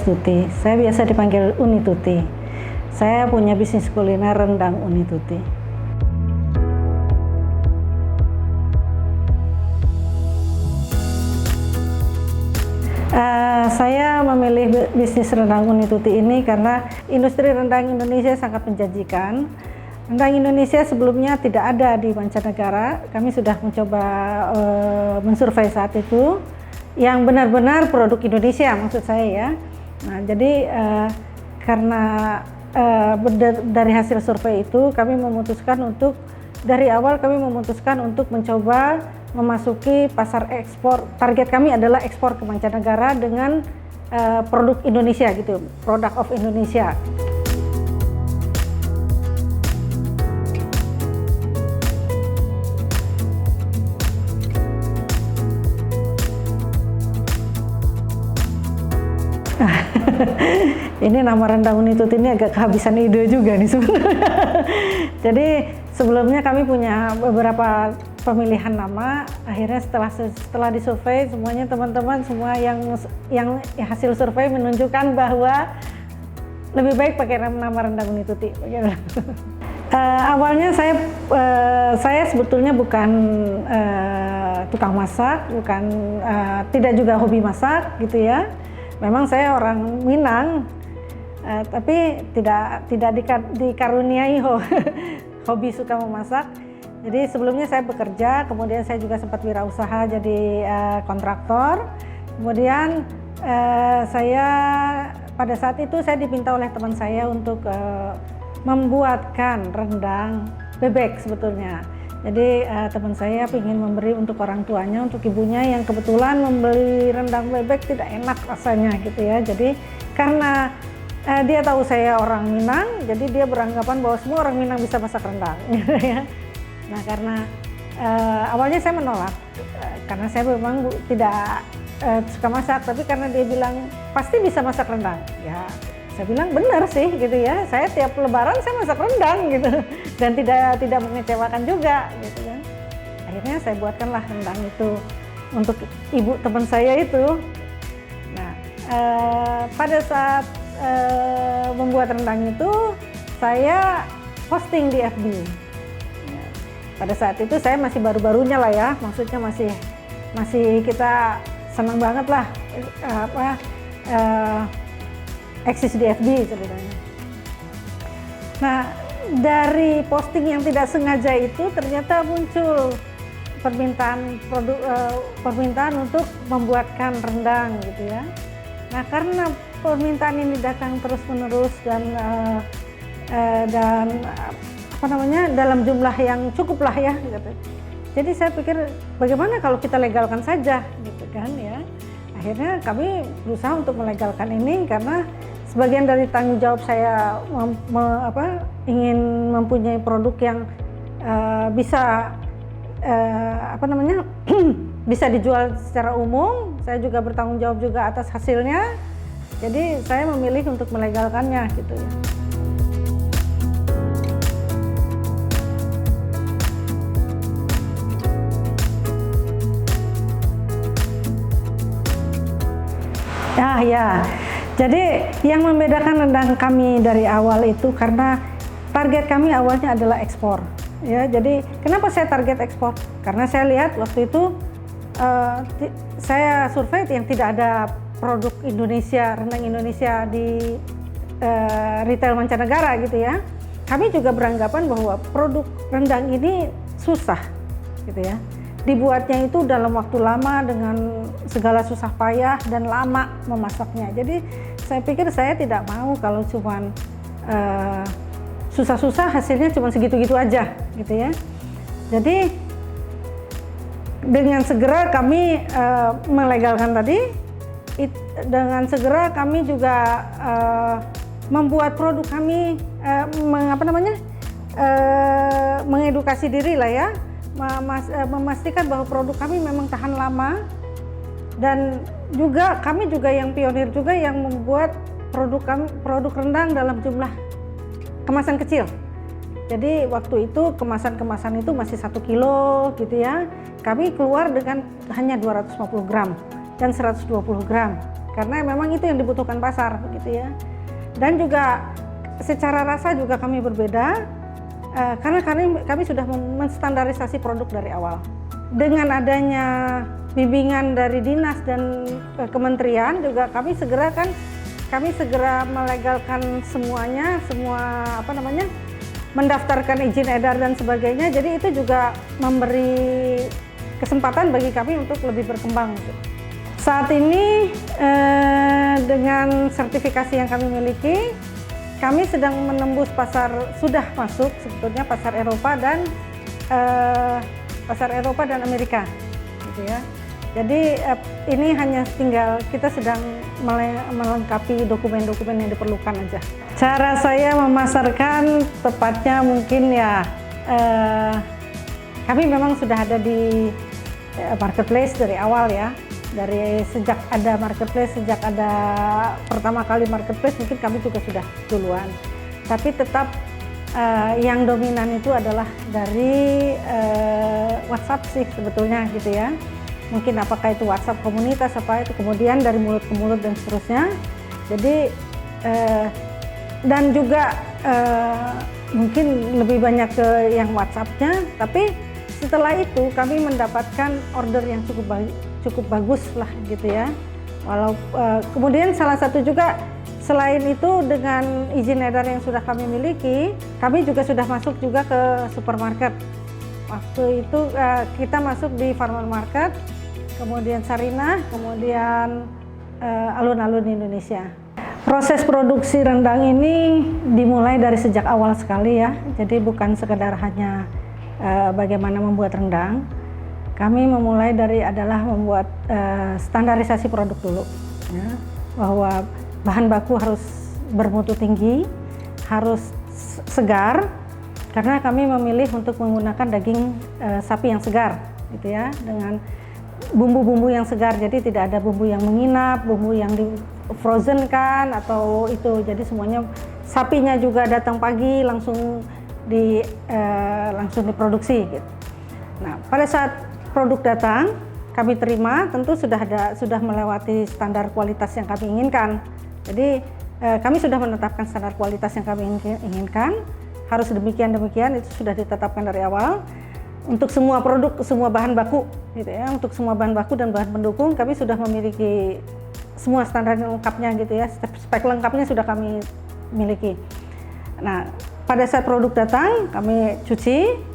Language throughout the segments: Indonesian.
Restuti. Saya biasa dipanggil Uni Tuti. Saya punya bisnis kuliner rendang Uni Tuti. Saya memilih bisnis rendang Uni Tuti ini karena industri rendang Indonesia sangat menjanjikan. Rendang Indonesia sebelumnya tidak ada di mancanegara. Kami sudah mencoba mensurvei saat itu yang benar-benar produk Indonesia, maksud saya ya. Nah, jadi karena dari hasil survei itu kami memutuskan untuk dari awal untuk mencoba memasuki pasar ekspor. Target kami adalah ekspor ke mancanegara dengan produk Indonesia gitu, product of Indonesia. Ini nama rendang Uni Tuti ini agak kehabisan ide juga nih sebenarnya. Jadi sebelumnya kami punya beberapa pemilihan nama. Akhirnya setelah disurvei semuanya teman-teman semua yang hasil survei menunjukkan bahwa lebih baik pakai nama rendang Uni Tuti. Awalnya saya sebetulnya bukan tukang masak, tidak juga hobi masak gitu ya. Memang saya orang Minang, tapi tidak dikaruniai hobi suka memasak. Jadi sebelumnya saya bekerja, kemudian saya juga sempat wirausaha jadi kontraktor. Kemudian saya pada saat itu saya diminta oleh teman saya untuk membuatkan rendang bebek sebetulnya. Jadi teman saya ingin memberi untuk orang tuanya, untuk ibunya yang kebetulan membeli rendang bebek tidak enak rasanya gitu ya. Jadi karena dia tahu saya orang Minang, jadi dia beranggapan bahwa semua orang Minang bisa masak rendang gitu ya. Nah karena awalnya saya menolak, karena saya memang tidak suka masak, tapi karena dia bilang pasti bisa masak rendang, ya saya bilang benar sih gitu ya, saya tiap lebaran saya masak rendang gitu dan tidak mengecewakan juga gitu kan. Akhirnya saya buatkanlah rendang itu untuk ibu teman saya itu. Nah pada saat membuat rendang itu saya posting di FB. Pada saat itu saya masih baru-barunya lah ya, maksudnya masih kita senang banget lah eksis di FB sebenarnya. Nah, dari posting yang tidak sengaja itu ternyata muncul permintaan untuk membuatkan rendang gitu ya. Nah, karena permintaan ini datang terus-menerus dan dalam jumlah yang cukup lah ya gitu. Jadi saya pikir bagaimana kalau kita legalkan saja gitu kan ya. Akhirnya kami berusaha untuk melegalkan ini karena sebagian dari tanggung jawab saya ingin mempunyai produk yang bisa bisa dijual secara umum. Saya juga bertanggung jawab juga atas hasilnya. Jadi saya memilih untuk melegalkannya gitu ya. Ya. Jadi yang membedakan rendang kami dari awal itu karena target kami awalnya adalah ekspor. Ya, jadi kenapa saya target ekspor? Karena saya lihat waktu itu saya survei yang tidak ada produk Indonesia, rendang Indonesia di retail mancanegara gitu ya. Kami juga beranggapan bahwa produk rendang ini susah gitu ya. Dibuatnya itu dalam waktu lama dengan segala susah payah dan lama memasaknya. Jadi saya pikir saya tidak mau kalau cuman susah-susah hasilnya cuma segitu-gitu aja gitu ya. Jadi dengan segera kami melegalkan tadi, dengan segera kami juga membuat produk kami mengedukasi diri lah ya. Memastikan bahwa produk kami memang tahan lama dan juga kami juga yang pionir juga yang membuat produk rendang dalam jumlah kemasan kecil. Jadi waktu itu kemasan itu masih 1 kilo gitu ya. Kami keluar dengan hanya 250 gram dan 120 gram karena memang itu yang dibutuhkan pasar gitu ya. Dan juga secara rasa juga kami berbeda, karena kami sudah menstandarisasi produk dari awal. Dengan adanya bimbingan dari dinas dan kementerian juga kami segera melegalkan semuanya, mendaftarkan izin edar dan sebagainya. Jadi itu juga memberi kesempatan bagi kami untuk lebih berkembang. Saat ini dengan sertifikasi yang kami miliki, kami sedang menembus sudah masuk sebetulnya pasar Eropa dan Amerika, gitu ya. Jadi ini hanya tinggal kita sedang melengkapi dokumen-dokumen yang diperlukan aja. Cara saya memasarkan tepatnya mungkin ya, kami memang sudah ada di marketplace dari awal ya. Sejak ada marketplace, sejak ada pertama kali marketplace mungkin kami juga sudah duluan. Tapi tetap yang dominan itu adalah dari WhatsApp sih sebetulnya gitu ya. Mungkin apakah itu WhatsApp komunitas, apa itu kemudian dari mulut ke mulut dan seterusnya. Jadi dan juga mungkin lebih banyak ke yang WhatsApp-nya, tapi setelah itu kami mendapatkan order yang cukup bagus lah gitu ya. Kemudian salah satu juga selain itu dengan izin edar yang sudah kami miliki, kami juga sudah masuk juga ke supermarket. Waktu itu kita masuk di Farmer Market, kemudian Sarinah, kemudian Alun-Alun Indonesia. Proses produksi rendang ini dimulai dari sejak awal sekali ya. Jadi bukan sekedar hanya bagaimana membuat rendang. Kami memulai adalah membuat standarisasi produk dulu, ya, bahwa bahan baku harus bermutu tinggi, harus segar, karena kami memilih untuk menggunakan daging sapi yang segar, gitu ya, dengan bumbu-bumbu yang segar. Jadi tidak ada bumbu yang menginap, bumbu yang di frozen kan atau itu. Jadi semuanya sapinya juga datang pagi langsung diproduksi. Gitu. Nah, pada saat produk datang, kami terima, tentu sudah melewati standar kualitas yang kami inginkan. Jadi kami sudah menetapkan standar kualitas yang kami inginkan, harus demikian itu sudah ditetapkan dari awal. Untuk semua produk, semua bahan baku, gitu ya. Untuk semua bahan baku dan bahan pendukung, kami sudah memiliki semua standar lengkapnya, gitu ya. Spek lengkapnya sudah kami miliki. Nah, pada saat produk datang, kami cuci.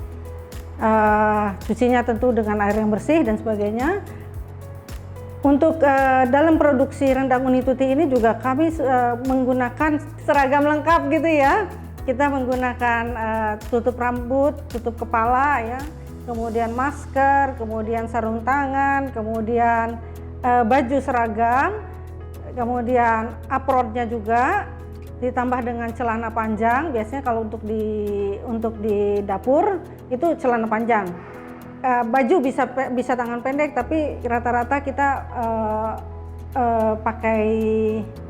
Cucinya tentu dengan air yang bersih dan sebagainya. Untuk dalam produksi rendang Unituti ini juga kami menggunakan seragam lengkap gitu ya. Kita menggunakan tutup rambut, tutup kepala ya, kemudian masker, kemudian sarung tangan, kemudian baju seragam, kemudian apronnya juga, ditambah dengan celana panjang. Biasanya kalau untuk di dapur itu celana panjang. Baju bisa tangan pendek, tapi rata-rata kita pakai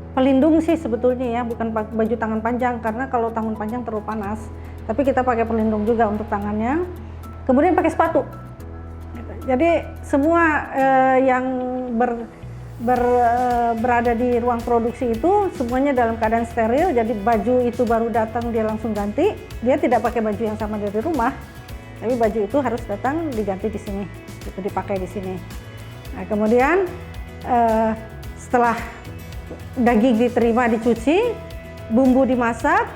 pelindung sih sebetulnya ya, bukan baju tangan panjang, karena kalau tangan panjang terlalu panas. Tapi kita pakai pelindung juga untuk tangannya. Kemudian pakai sepatu. Jadi semua yang berada di ruang produksi itu semuanya dalam keadaan steril. Jadi baju itu baru datang dia langsung ganti, dia tidak pakai baju yang sama dari rumah, tapi baju itu harus datang diganti di sini, itu dipakai di sini. Nah, kemudian setelah daging diterima dicuci, bumbu dimasak,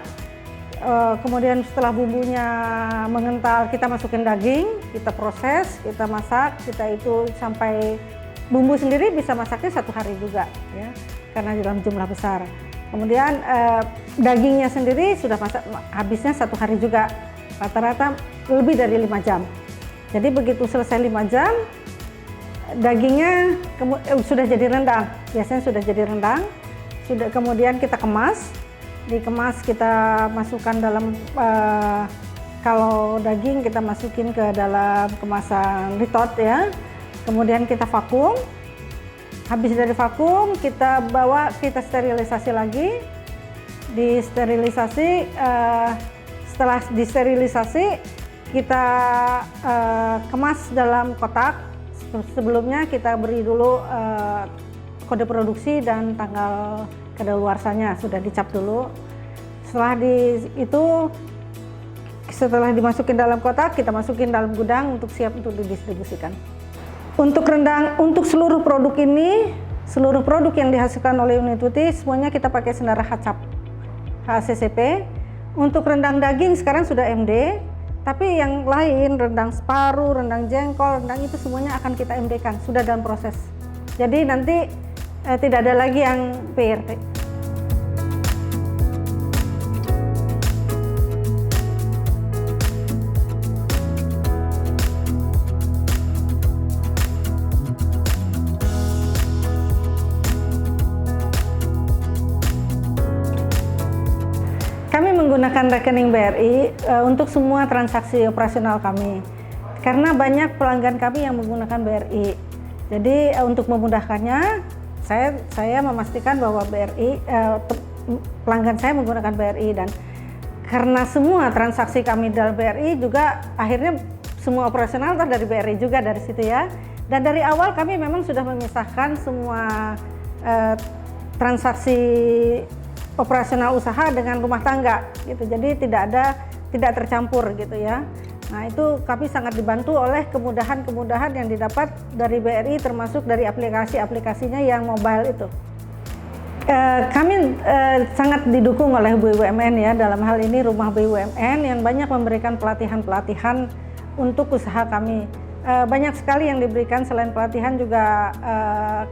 kemudian setelah bumbunya mengental kita masukin daging, kita proses, kita masak, kita itu sampai bumbu sendiri bisa masaknya 1 hari juga ya, karena dalam jumlah besar. Kemudian dagingnya sendiri sudah habisnya 1 hari juga, rata-rata lebih dari 5 jam. Jadi begitu selesai 5 jam, dagingnya sudah jadi rendang. Biasanya sudah jadi rendang. Kemudian kita kemas. Dikemas kita masukkan dalam, kalau daging kita masukin ke dalam kemasan ritot ya. Kemudian kita vakum. Habis dari vakum kita bawa, kita sterilisasi lagi. Setelah disterilisasi kita kemas dalam kotak. Sebelumnya kita beri dulu kode produksi dan tanggal kadaluarsanya sudah dicap dulu. Setelah dimasukin dalam kotak, kita masukin dalam gudang untuk siap untuk didistribusikan. Untuk seluruh produk ini, seluruh produk yang dihasilkan oleh unit putih semuanya kita pakai sendara HACCP, HACCP. Untuk rendang daging sekarang sudah MD, tapi yang lain rendang separuh, rendang jengkol, rendang itu semuanya akan kita MD-kan, sudah dalam proses. Jadi nanti tidak ada lagi yang PRT. Kami menggunakan rekening BRI untuk semua transaksi operasional kami, karena banyak pelanggan kami yang menggunakan BRI. Jadi untuk memudahkannya, saya memastikan bahwa pelanggan saya menggunakan BRI, dan karena semua transaksi kami dalam BRI juga akhirnya semua operasional dari BRI juga dari situ ya. Dan dari awal kami memang sudah memisahkan semua transaksi operasional usaha dengan rumah tangga gitu, jadi tidak tercampur gitu ya. Nah itu kami sangat dibantu oleh kemudahan yang didapat dari BRI, termasuk dari aplikasinya yang mobile itu. Kami sangat didukung oleh BUMN ya, dalam hal ini rumah BUMN yang banyak memberikan pelatihan untuk usaha kami. Banyak sekali yang diberikan, selain pelatihan juga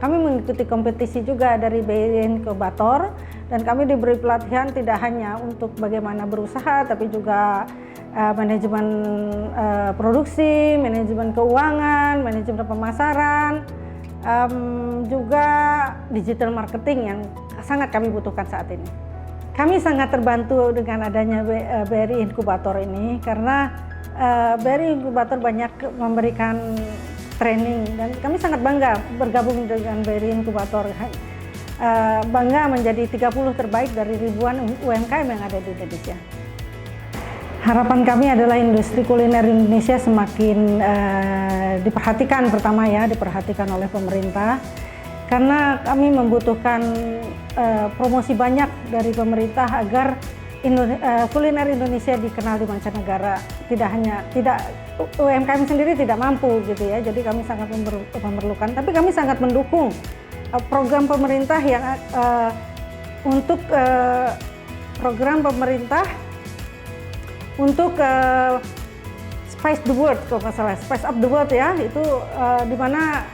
kami mengikuti kompetisi juga dari BRI Inkubator, dan kami diberi pelatihan tidak hanya untuk bagaimana berusaha, tapi juga manajemen produksi, manajemen keuangan, manajemen pemasaran, juga digital marketing yang sangat kami butuhkan saat ini. Kami sangat terbantu dengan adanya BRI Inkubator ini, karena BRI Inkubator banyak memberikan training, dan kami sangat bangga bergabung dengan BRI Inkubator. Bangga menjadi 30 terbaik dari ribuan UMKM yang ada di Indonesia. Harapan kami adalah industri kuliner Indonesia semakin diperhatikan, pertama ya, diperhatikan oleh pemerintah, karena kami membutuhkan promosi banyak dari pemerintah agar kuliner Indonesia dikenal di mancanegara. UMKM sendiri tidak mampu gitu ya, jadi kami sangat memerlukan, tapi kami sangat mendukung program pemerintah yang untuk Spice the World, kalau nggak salah, Spice Up the World ya, itu dimana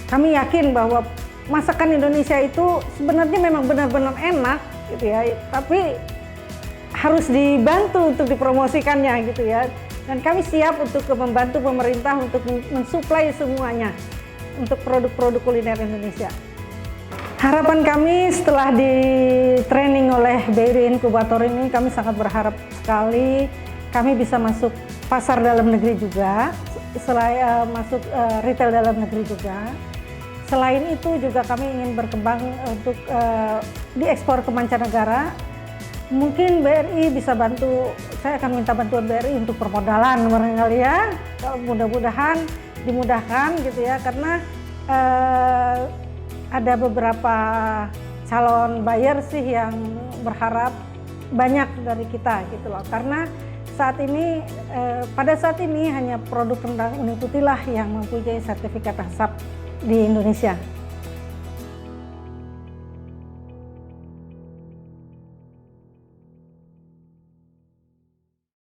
kami yakin bahwa masakan Indonesia itu sebenarnya memang benar-benar enak gitu ya, tapi harus dibantu untuk dipromosikannya gitu ya, dan kami siap untuk membantu pemerintah untuk mensuplai semuanya untuk produk-produk kuliner Indonesia. Harapan kami setelah di training oleh BRI Inkubator ini, kami sangat berharap sekali kami bisa masuk pasar dalam negeri juga, selain masuk retail dalam negeri juga. Selain itu juga kami ingin berkembang untuk diekspor ke mancanegara. Mungkin BRI bisa bantu, saya akan minta bantuan BRI untuk permodalan barangkali ya, mudah-mudahan dimudahkan gitu ya, karena ada beberapa calon buyer sih yang berharap banyak dari kita gitu loh, karena pada saat ini hanya produk rendang Unit Putih lah yang mempunyai sertifikat HACCP di Indonesia.